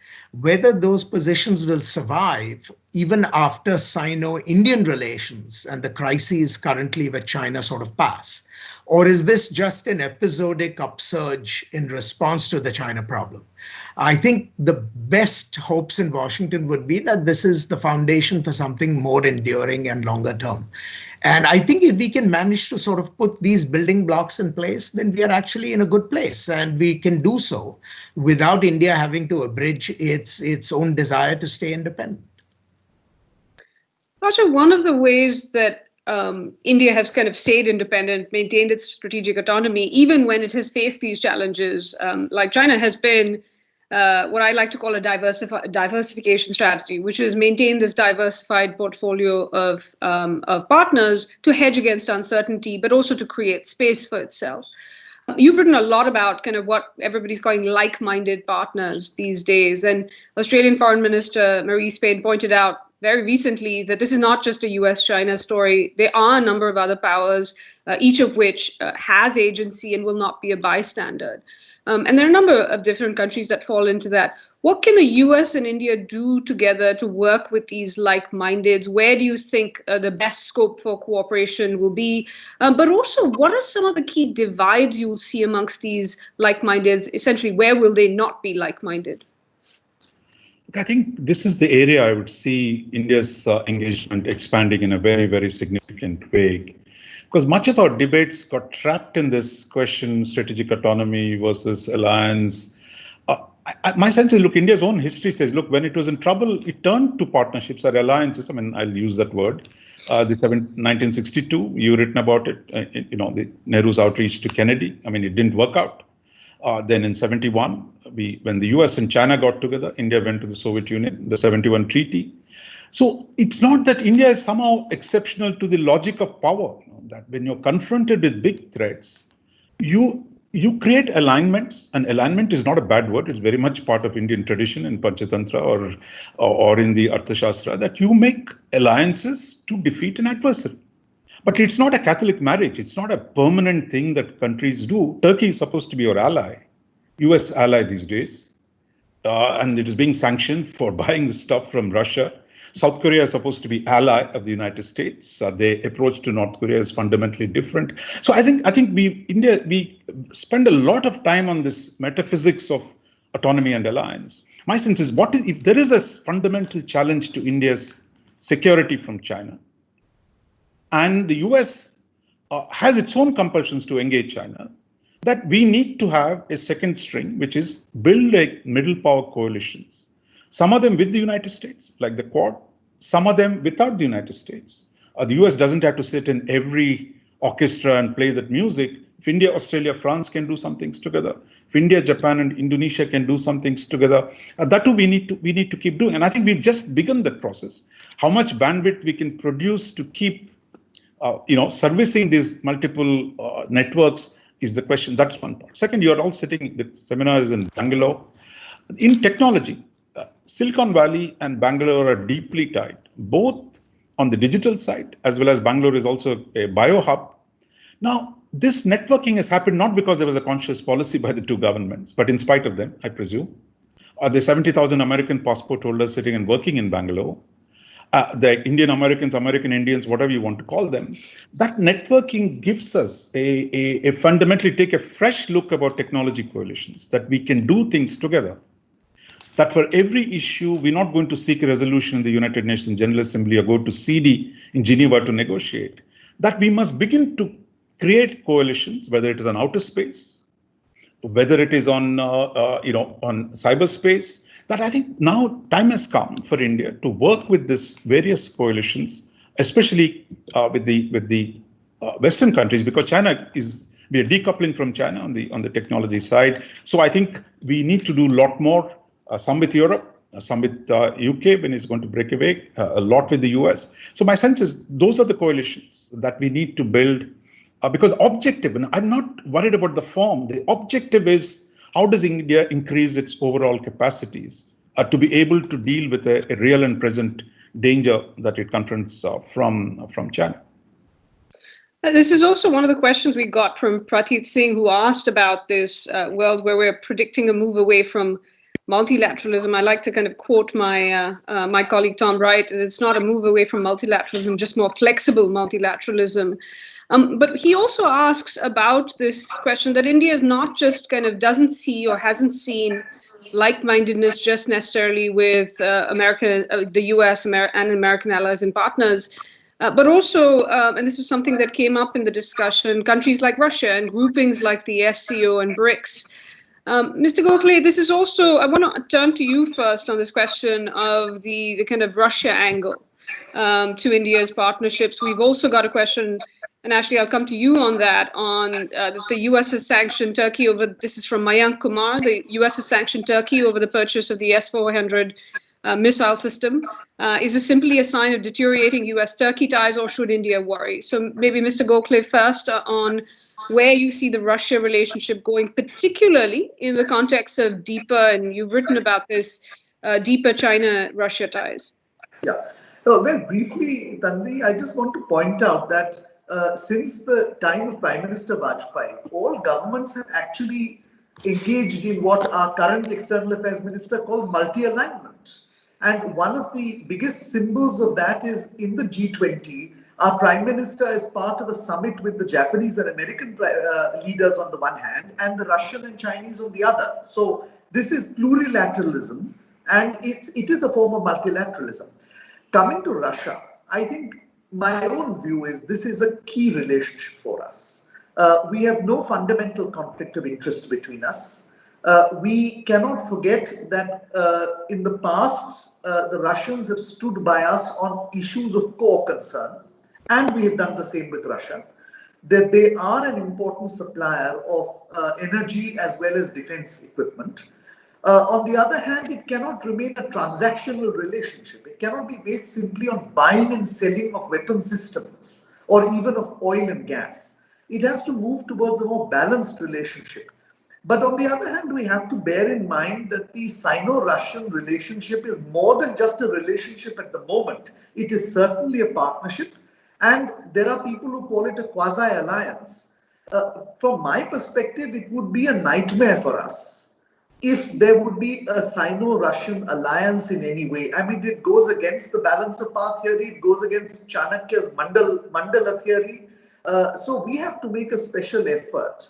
whether those positions will survive even after Sino-Indian relations and the crises currently with China sort of pass. Or is this just an episodic upsurge in response to the China problem? I think the best hopes in Washington would be that this is the foundation for something more enduring and longer term. And I think if we can manage to sort of put these building blocks in place, then we are actually in a good place. And we can do so without India having to abridge its own desire to stay independent. Raja, one of the ways that India has kind of stayed independent, maintained its strategic autonomy, even when it has faced these challenges, like China, has been what I like to call a diversification strategy, which is maintain this diversified portfolio of partners to hedge against uncertainty, but also to create space for itself. You've written a lot about kind of what everybody's calling like-minded partners these days. And Australian Foreign Minister Marise Payne pointed out very recently that this is not just a US-China story. There are a number of other powers, each of which has agency and will not be a bystander. And there are a number of different countries that fall into that. What can the US and India do together to work with these like-mindeds? Where do you think the best scope for cooperation will be? But also, what are some of the key divides you'll see amongst these like-mindeds? Essentially, where will they not be like-minded? I think this is the area I would see India's engagement expanding in a very, very significant way. Because much of our debates got trapped in this question, strategic autonomy versus alliance. My sense is, look, India's own history says, look, when it was in trouble, it turned to partnerships or alliances. I mean, I'll use that word. 1962, you've written about it, the Nehru's outreach to Kennedy. I mean, it didn't work out. Then in 71, when the US and China got together, India went to the Soviet Union, the 71 treaty. So it's not that India is somehow exceptional to the logic of power, that when you're confronted with big threats, you create alignments, and alignment is not a bad word. It's very much part of Indian tradition in Panchatantra or in the Arthashastra, that you make alliances to defeat an adversary. But it's not a Catholic marriage. It's not a permanent thing that countries do. Turkey is supposed to be your ally, US ally these days, and it is being sanctioned for buying stuff from Russia. South Korea is supposed to be ally of the United States. Their approach to North Korea is fundamentally different. So I think we spend a lot of time on this metaphysics of autonomy and alliance. My sense is, if there is a fundamental challenge to India's security from China, and the US has its own compulsions to engage China, that we need to have a second string, which is build a middle power coalitions. Some of them with the United States, like the Quad, some of them without the United States. The US doesn't have to sit in every orchestra and play that music. If India, Australia, France can do some things together, if India, Japan, and Indonesia can do some things together, that too we need to keep doing. And I think we've just begun that process. How much bandwidth we can produce to keep servicing these multiple networks is the question. That's one part. Second, you're all sitting, the seminar is in Bangalore. In technology, Silicon Valley and Bangalore are deeply tied, both on the digital side, as well as Bangalore is also a bio hub. Now, this networking has happened not because there was a conscious policy by the two governments, but in spite of them, I presume. The 70,000 American passport holders sitting and working in Bangalore, the Indian Americans, American Indians, whatever you want to call them, that networking gives us a fundamentally take a fresh look about technology coalitions, that we can do things together. That for every issue, we're not going to seek a resolution in the United Nations General Assembly or go to CD in Geneva to negotiate. That we must begin to create coalitions, whether it is on outer space, whether it is on on cyberspace. That I think now time has come for India to work with these various coalitions, especially with the Western countries, because we are decoupling from China on the technology side. So I think we need to do a lot more. Some with Europe, some with UK when it's going to break away, a lot with the US. So my sense is those are the coalitions that we need to build, because objective, and I'm not worried about the form. The objective is how does India increase its overall capacities to be able to deal with a real and present danger that it confronts from China. This is also one of the questions we got from Pratit Singh, who asked about this world where we're predicting a move away from multilateralism. I like to kind of quote my colleague Tom Wright. It's not a move away from multilateralism, just more flexible multilateralism. But he also asks about this question that India is not just kind of doesn't see or hasn't seen like-mindedness just necessarily with America, the US and American allies and partners, but also, and this is something that came up in the discussion, countries like Russia and groupings like the SCO and BRICS. Mr. Gokhale, this is also, I want to turn to you first on this question of the kind of Russia angle to India's partnerships. We've also got a question, and Ashley, I'll come to you on that, on that the US has sanctioned Turkey over, this is from Mayank Kumar, the US has sanctioned Turkey over the purchase of the S-400 missile system. Is this simply a sign of deteriorating US-Turkey ties, or should India worry? So maybe Mr. Gokhale first on where you see the Russia relationship going, particularly in the context of deeper, and you've written about this, deeper China-Russia ties. Yeah. Well, briefly, Tanvi, I just want to point out that since the time of Prime Minister Vajpayee, all governments have actually engaged in what our current External Affairs Minister calls multi-alignment. And one of the biggest symbols of that is in the G20, our Prime Minister is part of a summit with the Japanese and American leaders on the one hand, and the Russian and Chinese on the other. So this is plurilateralism, and it is a form of multilateralism. Coming to Russia, I think my own view is this is a key relationship for us. We have no fundamental conflict of interest between us. We cannot forget that in the past, the Russians have stood by us on issues of core concern, and we have done the same with Russia, that they are an important supplier of energy as well as defense equipment. On the other hand, it cannot remain a transactional relationship. It cannot be based simply on buying and selling of weapon systems or even of oil and gas. It has to move towards a more balanced relationship. But on the other hand, we have to bear in mind that the Sino-Russian relationship is more than just a relationship at the moment. It is certainly a partnership. And there are people who call it a quasi-alliance. From my perspective, it would be a nightmare for us if there would be a Sino-Russian alliance in any way. I mean, it goes against the balance of power theory. It goes against Chanakya's Mandala theory. So we have to make a special effort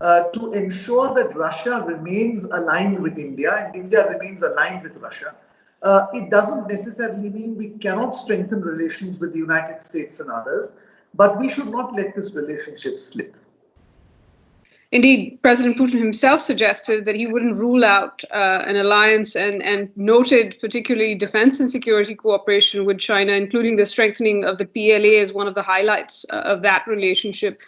to ensure that Russia remains aligned with India and India remains aligned with Russia. It doesn't necessarily mean we cannot strengthen relations with the United States and others, but we should not let this relationship slip. Indeed, President Putin himself suggested that he wouldn't rule out an alliance and noted particularly defense and security cooperation with China, including the strengthening of the PLA as one of the highlights of that relationship.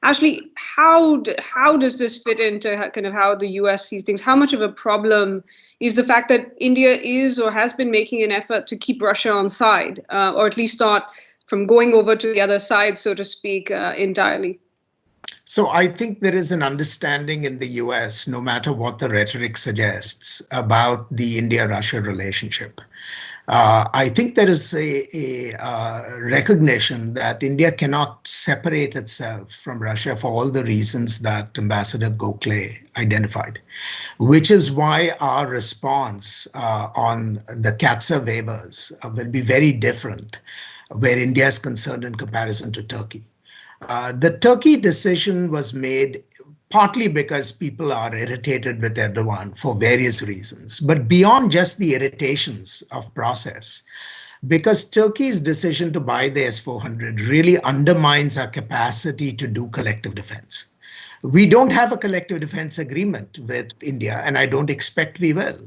Ashley, how does this fit into kind of how the US sees things? How much of a problem is the fact that India is or has been making an effort to keep Russia on side, or at least not from going over to the other side, so to speak, entirely? So I think there is an understanding in the US, no matter what the rhetoric suggests, about the India-Russia relationship. I think there is a recognition that India cannot separate itself from Russia for all the reasons that Ambassador Gokhale identified, which is why our response on the CATSA waivers will be very different where India is concerned in comparison to Turkey. The Turkey decision was made partly because people are irritated with Erdogan for various reasons, but beyond just the irritations of process, because Turkey's decision to buy the S-400 really undermines our capacity to do collective defense. We don't have a collective defense agreement with India, and I don't expect we will.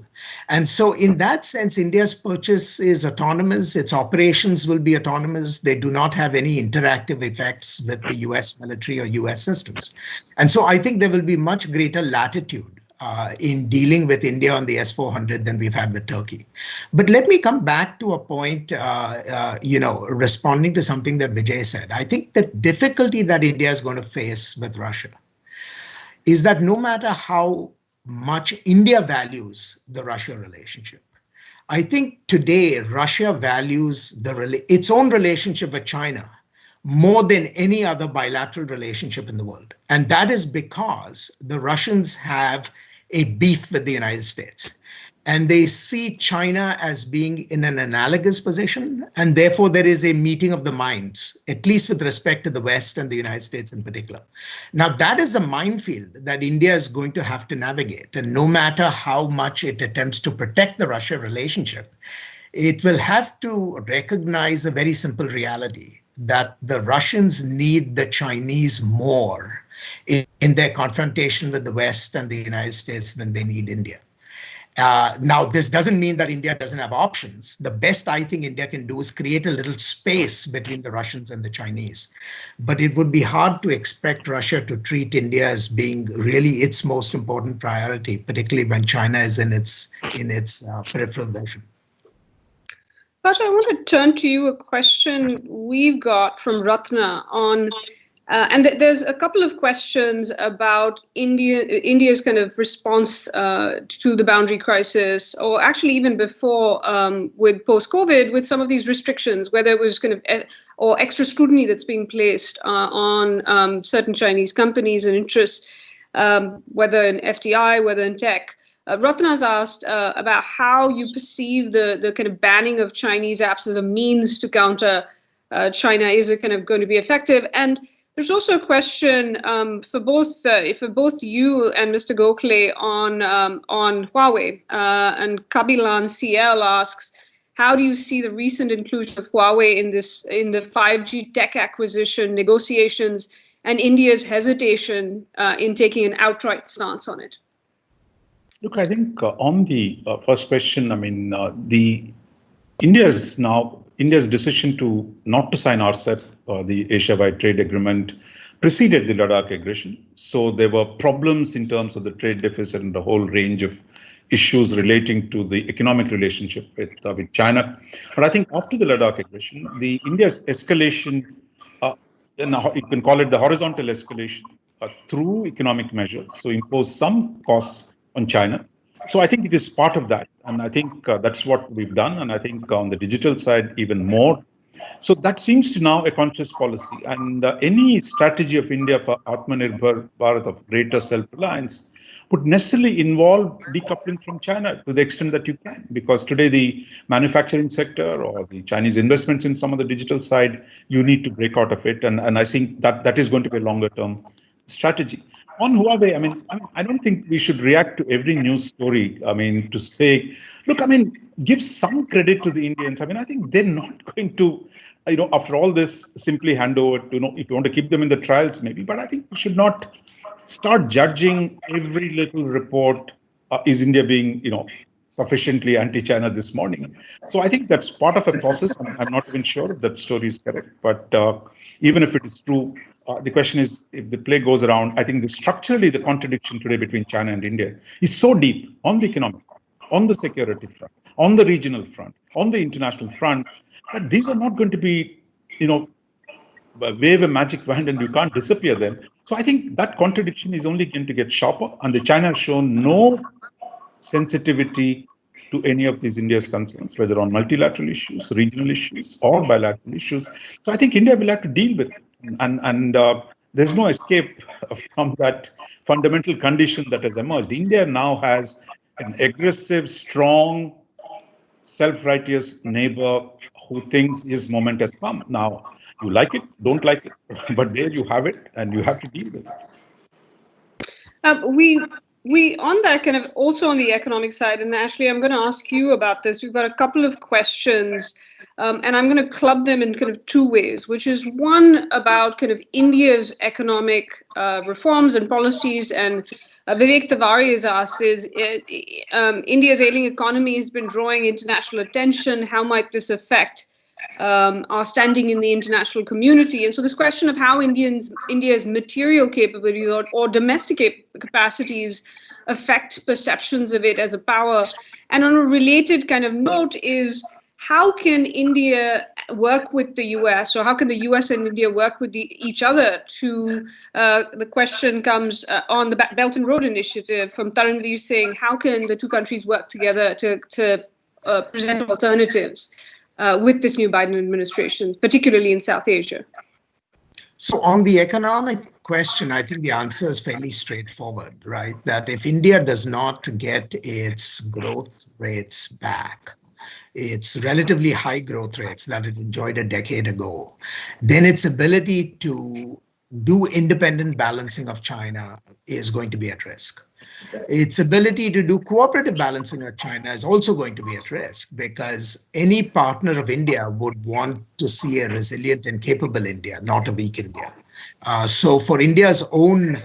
And so in that sense, India's purchase is autonomous. Its operations will be autonomous. They do not have any interactive effects with the US military or US systems. And so I think there will be much greater latitude in dealing with India on the S-400 than we've had with Turkey. But let me come back to a point, responding to something that Vijay said. I think the difficulty that India is going to face with Russia is that no matter how much India values the Russia relationship, I think today Russia values its own relationship with China more than any other bilateral relationship in the world. And that is because the Russians have a beef with the United States. And they see China as being in an analogous position, and therefore there is a meeting of the minds, at least with respect to the West and the United States in particular. Now, that is a minefield that India is going to have to navigate, and no matter how much it attempts to protect the Russia relationship, it will have to recognize a very simple reality that the Russians need the Chinese more in their confrontation with the West and the United States than they need India. Now, this doesn't mean that India doesn't have options. The best I think India can do is create a little space between the Russians and the Chinese. But it would be hard to expect Russia to treat India as being really its most important priority, particularly when China is in its peripheral vision. Vijay, I want to turn to you a question we've got from Ratna on and there's a couple of questions about India's kind of response to the boundary crisis, or actually even before with post-COVID, with some of these restrictions, whether it was kind of or extra scrutiny that's being placed on certain Chinese companies and interests, whether in FDI, whether in tech. Ratna's asked about how you perceive the kind of banning of Chinese apps as a means to counter China. Is it kind of going to be effective? And there's also a question for both you and Mr. Gokhale on Huawei. And Kabilan CL asks, how do you see the recent inclusion of Huawei in the 5G tech acquisition negotiations and India's hesitation in taking an outright stance on it? Look, I think on the first question, I mean, India's decision to not to sign RCEP, the Asia-wide trade agreement, preceded the Ladakh aggression. So there were problems in terms of the trade deficit and the whole range of issues relating to the economic relationship with China. But I think after the Ladakh aggression, India's escalation, you can call it the horizontal escalation through economic measures, so impose some costs on China. So I think it is part of that. And I think that's what we've done. And I think on the digital side, even more. So that seems to now a conscious policy. And any strategy of India for Atmanirbhar Bharat, of greater self-reliance, would necessarily involve decoupling from China to the extent that you can. Because today the manufacturing sector or the Chinese investments in some of the digital side, you need to break out of it. And I think that is going to be a longer term strategy. On Huawei, I mean, I don't think we should react to every news story. I mean, to say, look, I mean, give some credit to the Indians. I mean, I think they're not going to, after all this, simply hand over to, if you want to keep them in the trials, maybe. But I think we should not start judging every little report. Is India being, sufficiently anti-China this morning? So I think that's part of a process. I'm not even sure if that story is correct. But even if it is true, the question is, if the play goes around, I think structurally the contradiction today between China and India is so deep on the economic, on the security front, on the regional front, on the international front, that these are not going to be, wave a magic wand and you can't disappear them. So I think that contradiction is only going to get sharper, and the China has shown no sensitivity to any of these India's concerns, whether on multilateral issues, regional issues, or bilateral issues. So I think India will have to deal with it. And there's no escape from that fundamental condition that has emerged. India now has an aggressive, strong, self-righteous neighbor who thinks his moment has come. Now, you like it, don't like it, but there you have it, and you have to deal with it. We on that kind of also on the economic side, and Ashley, I'm going to ask you about this. We've got a couple of questions, and I'm going to club them in kind of two ways, which is one about kind of India's economic reforms and policies. And Vivek Tiwari has asked, India's ailing economy has been drawing international attention. How might this affect our standing in the international community? And so this question of how India's material capabilities or domestic capacities affect perceptions of it as a power. And on a related kind of note is, how can India work with the US, or how can the US and India work with each other to, the question comes on the Belt and Road Initiative from Tanvi saying, how can the two countries work together to present alternatives with this new Biden administration, particularly in South Asia? So on the economic question, I think the answer is fairly straightforward, right? That if India does not get its growth rates back, its relatively high growth rates that it enjoyed a decade ago, then its ability to do independent balancing of China is going to be at risk. Its ability to do cooperative balancing of China is also going to be at risk, because any partner of India would want to see a resilient and capable India, not a weak India. So for India's own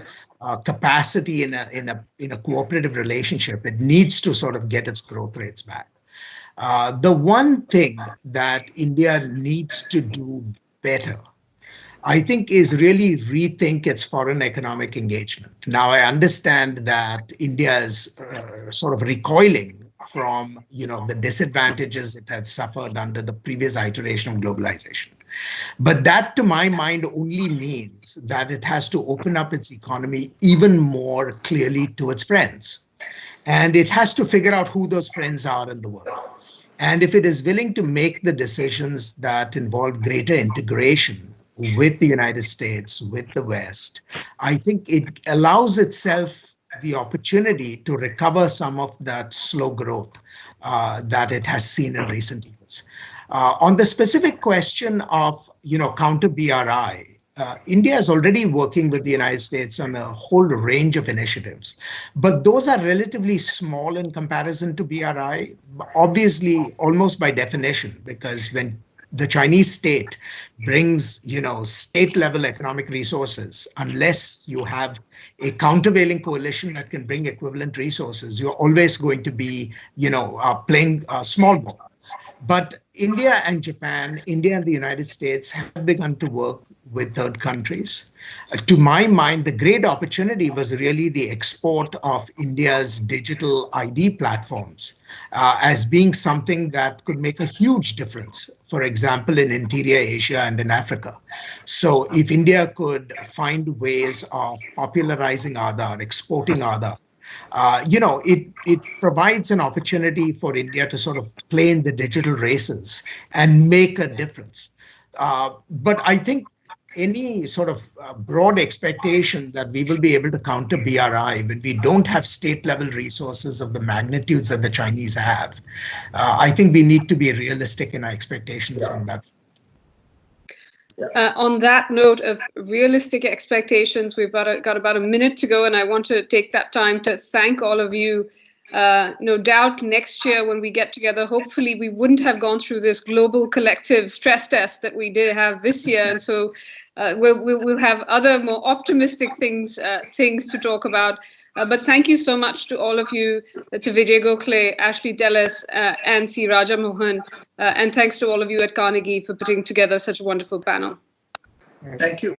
capacity in a cooperative relationship, it needs to sort of get its growth rates back. The one thing that India needs to do better, I think, is really rethink its foreign economic engagement. Now, I understand that India is sort of recoiling from, the disadvantages it had suffered under the previous iteration of globalization. But that, to my mind, only means that it has to open up its economy even more clearly to its friends. And it has to figure out who those friends are in the world. And if it is willing to make the decisions that involve greater integration with the United States, with the West, I think it allows itself the opportunity to recover some of that slow growth that it has seen in recent years. On the specific question of, counter BRI, India is already working with the United States on a whole range of initiatives, but those are relatively small in comparison to BRI, obviously, almost by definition, because when the Chinese state brings, state-level economic resources, unless you have a countervailing coalition that can bring equivalent resources, you're always going to be, playing small ball. But India and Japan, India and the United States have begun to work with third countries. To my mind, the great opportunity was really the export of India's digital ID platforms as being something that could make a huge difference, for example, in interior Asia and in Africa. So if India could find ways of popularizing Aadhaar, exporting Aadhaar, it provides an opportunity for India to sort of play in the digital races and make a difference. But I think any sort of broad expectation that we will be able to counter BRI when we don't have state-level resources of the magnitudes that the Chinese have, I think we need to be realistic in our expectations on that. On that note of realistic expectations, we've got about a minute to go, and I want to take that time to thank all of you. No doubt next year when we get together, hopefully we wouldn't have gone through this global collective stress test that we did have this year. And so we'll have other more optimistic things to talk about. But thank you so much to all of you, to Vijay Gokhale, Ashley Tellis, and C. Raja Mohan. And thanks to all of you at Carnegie for putting together such a wonderful panel. Thank you.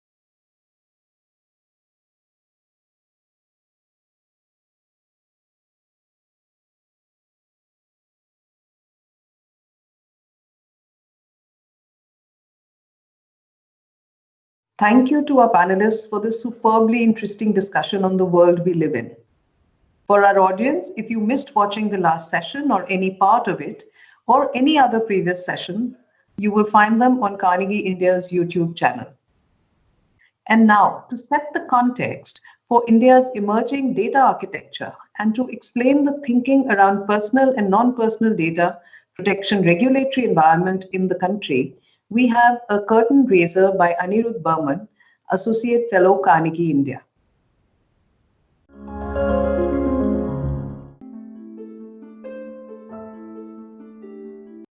Thank you to our panelists for this superbly interesting discussion on the world we live in. For our audience, if you missed watching the last session or any part of it, or any other previous session, you will find them on Carnegie India's YouTube channel. And now, to set the context for India's emerging data architecture and to explain the thinking around personal and non-personal data protection regulatory environment in the country, we have a curtain raiser by Anirudh Burman, Associate Fellow, Carnegie India.